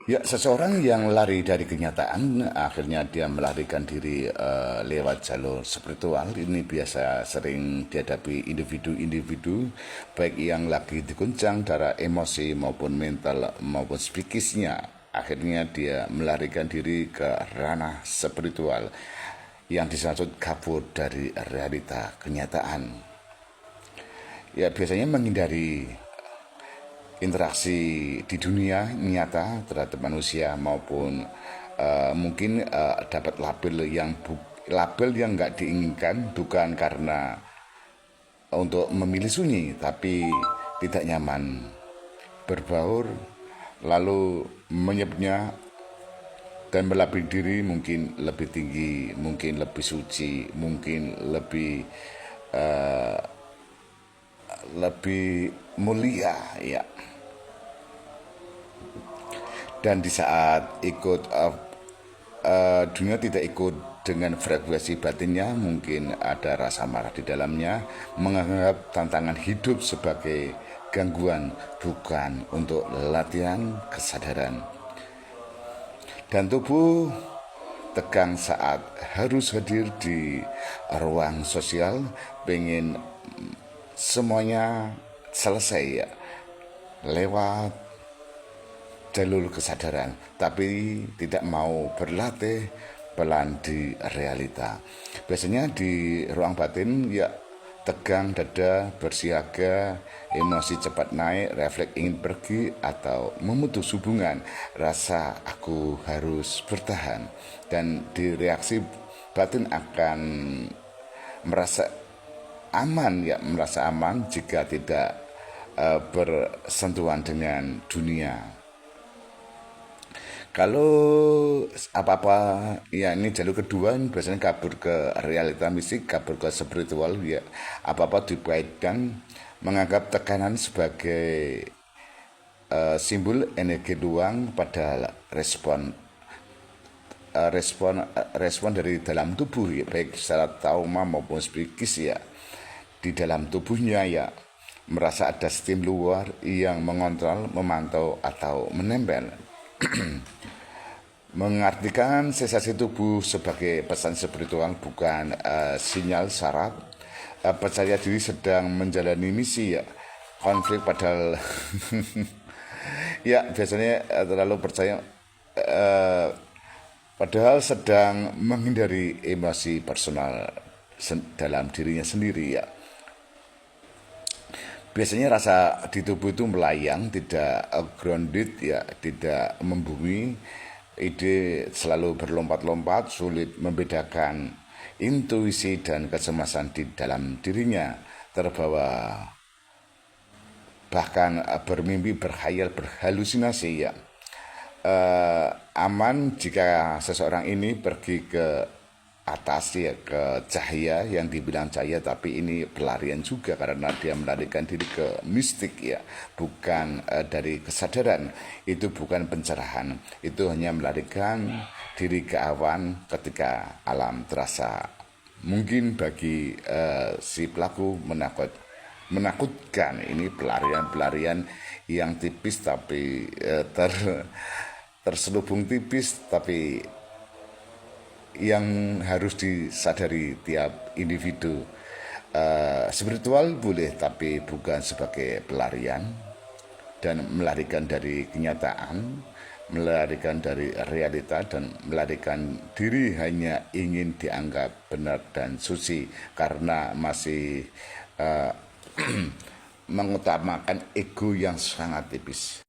Ya, seseorang yang lari dari kenyataan, akhirnya dia melarikan diri lewat jalur spiritual. Ini biasa sering dihadapi individu-individu, baik yang lagi diguncang secara emosi maupun mental maupun psikisnya. Akhirnya dia melarikan diri ke ranah spiritual yang disebut kabur dari realita kenyataan. Ya, biasanya menghindari interaksi di dunia nyata terhadap manusia maupun mungkin dapat label yang nggak diinginkan, bukan karena untuk memilih sunyi tapi tidak nyaman berbaur, lalu menyebutnya dan melabeli diri mungkin lebih tinggi, mungkin lebih suci, mungkin lebih mulia ya. Dan di saat ikut dunia tidak ikut dengan frekuensi batinnya, mungkin ada rasa marah di dalamnya, menganggap tantangan hidup sebagai gangguan, bukan untuk latihan kesadaran. Dan tubuh tegang saat harus hadir di ruang sosial, pengen semuanya selesai ya, lewat jalur kesadaran, tapi tidak mau berlatih pelan di realita. Biasanya di ruang batin ya, tegang dada, bersiaga, emosi cepat naik, refleks ingin pergi atau memutus hubungan, rasa aku harus bertahan, dan di reaksi batin akan merasa aman ya, merasa aman jika tidak bersentuhan dengan dunia. Kalau apa-apa ya, ini jalur kedua, ini biasanya kabur ke realita mistik, kabur ke spiritual ya. Apa-apa dikaitkan menganggap tekanan sebagai simbol energi luang, pada respon dari dalam tubuh ya, baik secara trauma maupun psikis ya, di dalam tubuhnya ya, merasa ada stim luar yang mengontrol, memantau atau menempel. Mengartikan sensasi tubuh sebagai pesan spiritual, bukan sinyal syarat. Percaya diri sedang menjalani misi ya, konflik padahal ya biasanya terlalu percaya padahal sedang menghindari emosi personal dalam dirinya sendiri ya. Biasanya rasa di tubuh itu melayang, tidak grounded ya, tidak membumi. Ide selalu berlompat-lompat, sulit membedakan intuisi dan kecemasan di dalam dirinya, terbawa bahkan bermimpi, berkhayal, berhalusinasi ya. Aman jika seseorang ini pergi ke atas ya, ke cahaya, yang dibilang cahaya tapi ini pelarian juga karena dia melarikan diri ke mistik ya, bukan dari kesadaran. Itu bukan pencerahan, itu hanya melarikan diri ke awan ketika alam terasa mungkin bagi si pelaku menakutkan. Ini pelarian-pelarian yang tipis tapi terselubung tipis, tapi yang harus disadari tiap individu. Spiritual boleh tapi bukan sebagai pelarian, dan melarikan dari kenyataan, melarikan dari realita, dan melarikan diri hanya ingin dianggap benar dan suci karena masih uh, mengutamakan ego yang sangat tipis.